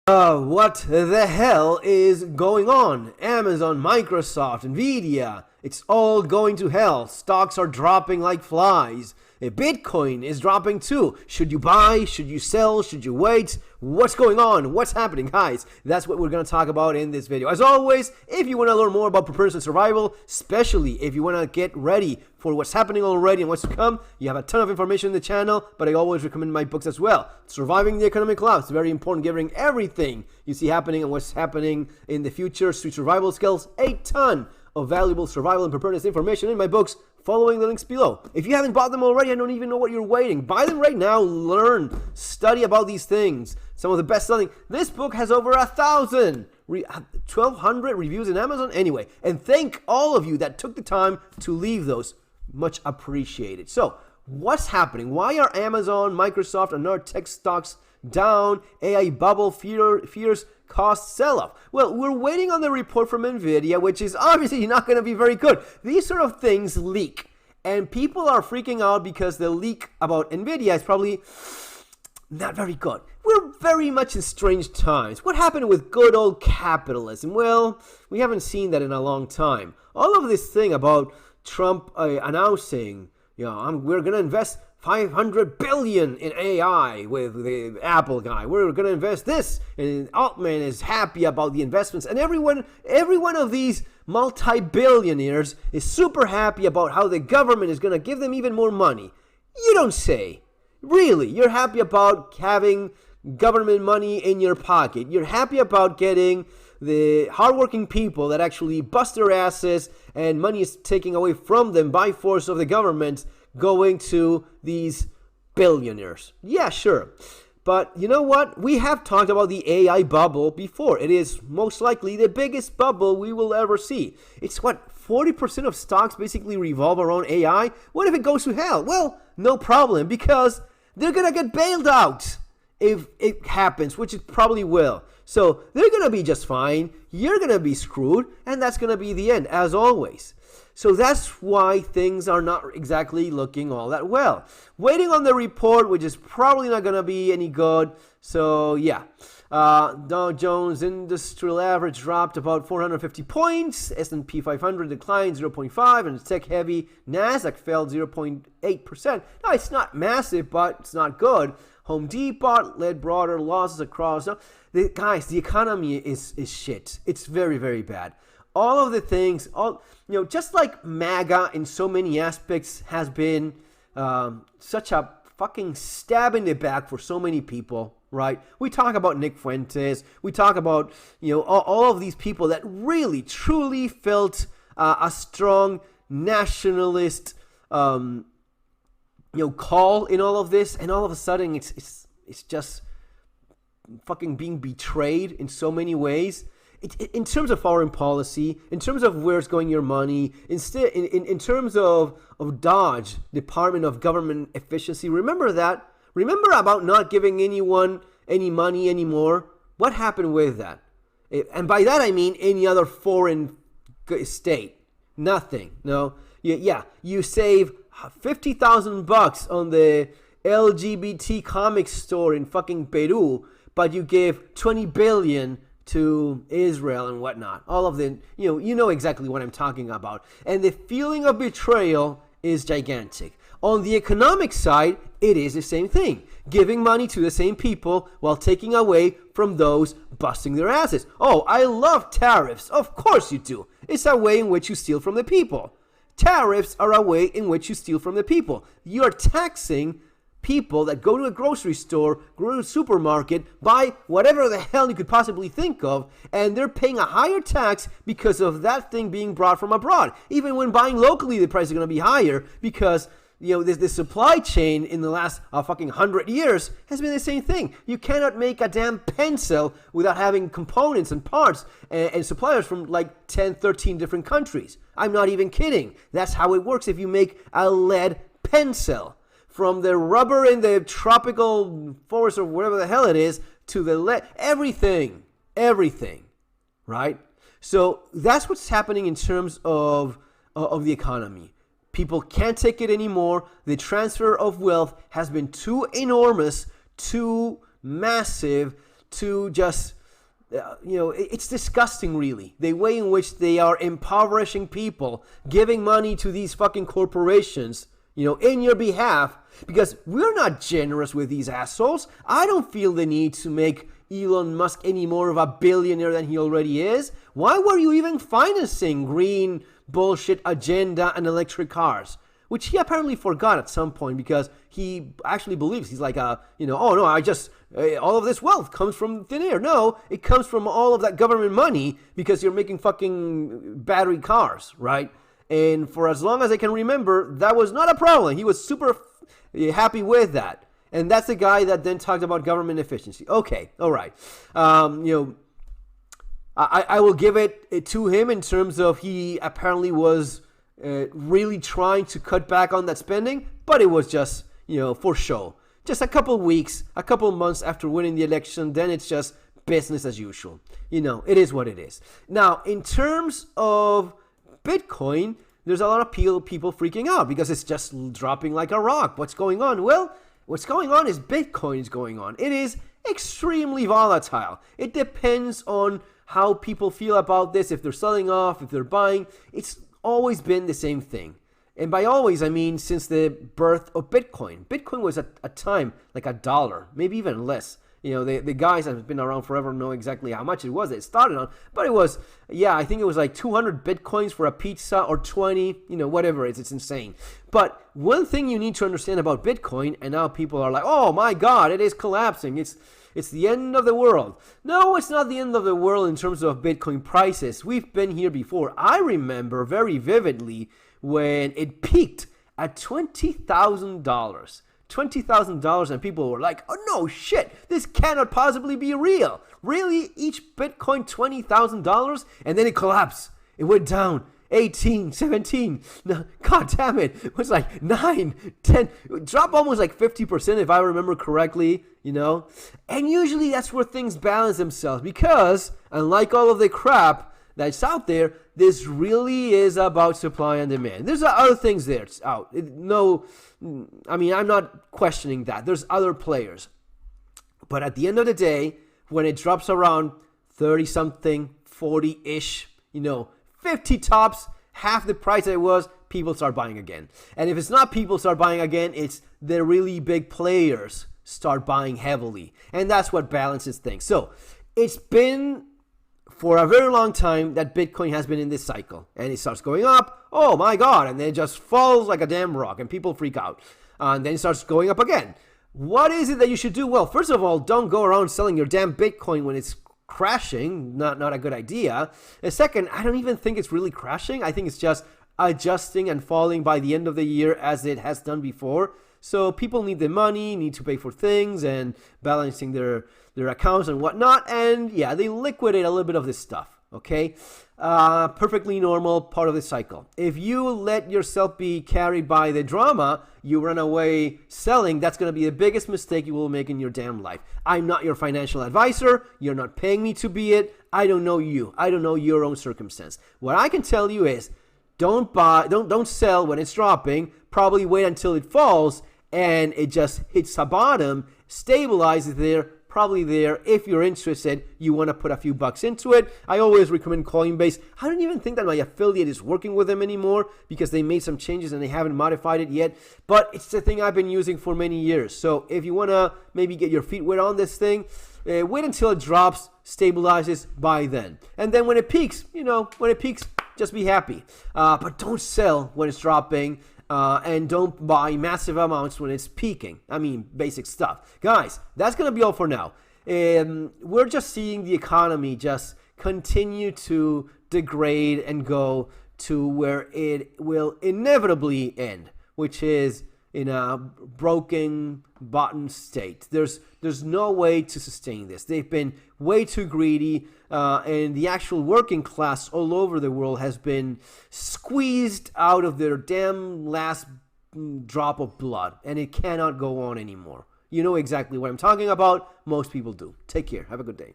What the hell is going on? Amazon, Microsoft, Nvidia, it's all going to hell. Stocks are dropping like flies. Bitcoin is dropping too. Should you buy? Should you sell? Should you wait? What's going on? What's happening, guys? That's what we're going to talk about in this video. As always, if you want to learn more about preparedness and survival, especially if you want to get ready for what's happening already and what's to come, you have a ton of information in the channel, but I always recommend my books as well. Surviving the Economic Collapse, very important, giving everything you see happening and what's happening in the future. Street survival skills, a ton of valuable survival and preparedness information in my books, following the links below. If you haven't bought them already, I don't even know what you're waiting. Buy them right now, learn, study about these things. Some of the best selling. This book has over 1,200 reviews in Amazon anyway. And thank all of you that took the time to leave those. Much appreciated. So, what's happening? Why are Amazon, Microsoft, and other tech stocks down? AI bubble, fears, cost sell-off. Well, we're waiting on the report from Nvidia, which is obviously not going to be very good. These sort of things leak, and people are freaking out because the leak about Nvidia is probably not very good. We're very much in strange times. What happened with good old capitalism? Well, we haven't seen that in a long time. All of this thing about Trump announcing, we're going to invest $500 billion in AI with the Apple guy. We're going to invest this, and Altman is happy about the investments, and every one of these multi-billionaires is super happy about how the government is going to give them even more money. You don't say. Really, you're happy about having government money in your pocket. You're happy about getting the hardworking people that actually bust their asses and money is taken away from them by force of the government going to these billionaires. Yeah, sure. But you know what? We have talked about the AI bubble before. It is most likely the biggest bubble we will ever see. It's what, 40% of stocks basically revolve around AI? What if it goes to hell? Well, no problem, because they're going to get bailed out if it happens, which it probably will. So they're going to be just fine. You're going to be screwed, and that's going to be the end, as always. So that's why things are not exactly looking all that well. Waiting on the report, which is probably not going to be any good. So yeah, Dow Jones Industrial Average dropped about 450 points. S&P 500 declined 0.5, and tech-heavy Nasdaq fell 0.8%. Now, it's not massive, but it's not good. Home Depot led broader losses across. Guys, the economy is shit. It's very, very bad. All of the things, just like MAGA in so many aspects has been such a fucking stab in the back for so many people, right? We talk about Nick Fuentes. We talk about, all of these people that really, truly felt a strong nationalist, call in all of this. And all of a sudden, it's just fucking being betrayed in so many ways. In terms of foreign policy, in terms of where's going your money, instead, in terms of DOGE, Department of Government Efficiency, remember that? Remember about not giving anyone any money anymore? What happened with that? And by that I mean any other foreign state. Nothing. No. Yeah. You save $50,000 on the LGBT comic store in fucking Peru, but you give $20 billion to Israel and whatnot. All of the, you know exactly what I'm talking about. And the feeling of betrayal is gigantic. On the economic side, it is the same thing. Giving money to the same people while taking away from those busting their asses. Oh, I love tariffs. Of course you do. It's a way in which you steal from the people. Tariffs are a way in which you steal from the people. You're taxing people that go to a grocery store, go to a supermarket, buy whatever the hell you could possibly think of, and they're paying a higher tax because of that thing being brought from abroad. Even when buying locally, the price is going to be higher because, the supply chain in the last fucking 100 years has been the same thing. You cannot make a damn pencil without having components and parts and suppliers from like 10, 13 different countries. I'm not even kidding. That's how it works if you make a lead pencil. From the rubber in the tropical forest or whatever the hell it is to the lead, everything, right? So that's what's happening in terms of the economy. People can't take it anymore. The transfer of wealth has been too enormous, too massive, too just it's disgusting, really, the way in which they are impoverishing people, giving money to these fucking corporations, in your behalf, because we're not generous with these assholes. I don't feel the need to make Elon Musk any more of a billionaire than he already is. Why were you even financing green bullshit agenda and electric cars? Which he apparently forgot at some point, because he actually believes, he's like, oh no, all of this wealth comes from thin air. No, it comes from all of that government money, because you're making fucking battery cars, right? And for as long as I can remember, that was not a problem. He was super happy with that. And that's the guy that then talked about government efficiency. Okay, all right. I will give it to him in terms of he apparently was really trying to cut back on that spending, but it was just, for show. Just a couple weeks, a couple months after winning the election, then it's just business as usual. It is what it is. Now, in terms of Bitcoin, there's a lot of people freaking out because it's just dropping like a rock. What's going on? Well, what's going on is Bitcoin is going on. It is extremely volatile. It depends on how people feel about this, if they're selling off, if they're buying. It's always been the same thing. And by always, I mean since the birth of Bitcoin. Bitcoin was at a time like $1, maybe even less. The guys that have been around forever know exactly how much it was it started on. But it was, I think it was like 200 Bitcoins for a pizza, or 20, whatever it is. It's insane. But one thing you need to understand about Bitcoin, and now people are like, oh my God, it is collapsing. It's the end of the world. No, it's not the end of the world in terms of Bitcoin prices. We've been here before. I remember very vividly when it peaked at $20,000. $20,000, and people were like, oh no shit, this cannot possibly be real. Really? Each Bitcoin $20,000? And then it collapsed. It went down 18, 17. No, God damn it. It was like 9, 10. It dropped almost like 50% if I remember correctly, And usually that's where things balance themselves, because unlike all of the crap that's out there, this really is about supply and demand. There's other things there out. I'm not questioning that. There's other players. But at the end of the day, when it drops around 30-something, 40-ish, 50 tops, half the price that it was, people start buying again. And if it's not people start buying again, it's the really big players start buying heavily. And that's what balances things. So it's been for a very long time that Bitcoin has been in this cycle, and it starts going up, oh my God, and then it just falls like a damn rock, and people freak out, and then it starts going up again. What is it that you should do? Well, first of all, don't go around selling your damn Bitcoin when it's crashing. Not a good idea. And second, I don't even think it's really crashing. I think it's just adjusting and falling by the end of the year as it has done before. So people need the money, need to pay for things and balancing their accounts and whatnot. And yeah, they liquidate a little bit of this stuff. Okay. Perfectly normal part of the cycle. If you let yourself be carried by the drama, you run away selling, that's going to be the biggest mistake you will make in your damn life. I'm not your financial advisor. You're not paying me to be it. I don't know you. I don't know your own circumstance. What I can tell you is don't sell when it's dropping. Probably wait until it falls and it just hits a bottom, stabilizes there, probably there. If you're interested, you want to put a few bucks into it. I always recommend Coinbase. I don't even think that my affiliate is working with them anymore because they made some changes and they haven't modified it yet. But it's the thing I've been using for many years. So if you want to maybe get your feet wet on this thing, wait until it drops, stabilizes, buy then. And then when it peaks, just be happy. But don't sell when it's dropping. And don't buy massive amounts when it's peaking. I mean, basic stuff. Guys, that's going to be all for now. We're just seeing the economy just continue to degrade and go to where it will inevitably end, which is in a broken bottom state. There's no way to sustain this. They've been way too greedy, and the actual working class all over the world has been squeezed out of their damn last drop of blood, and it cannot go on anymore. You know exactly what I'm talking about. Most people do. Take care. Have a good day.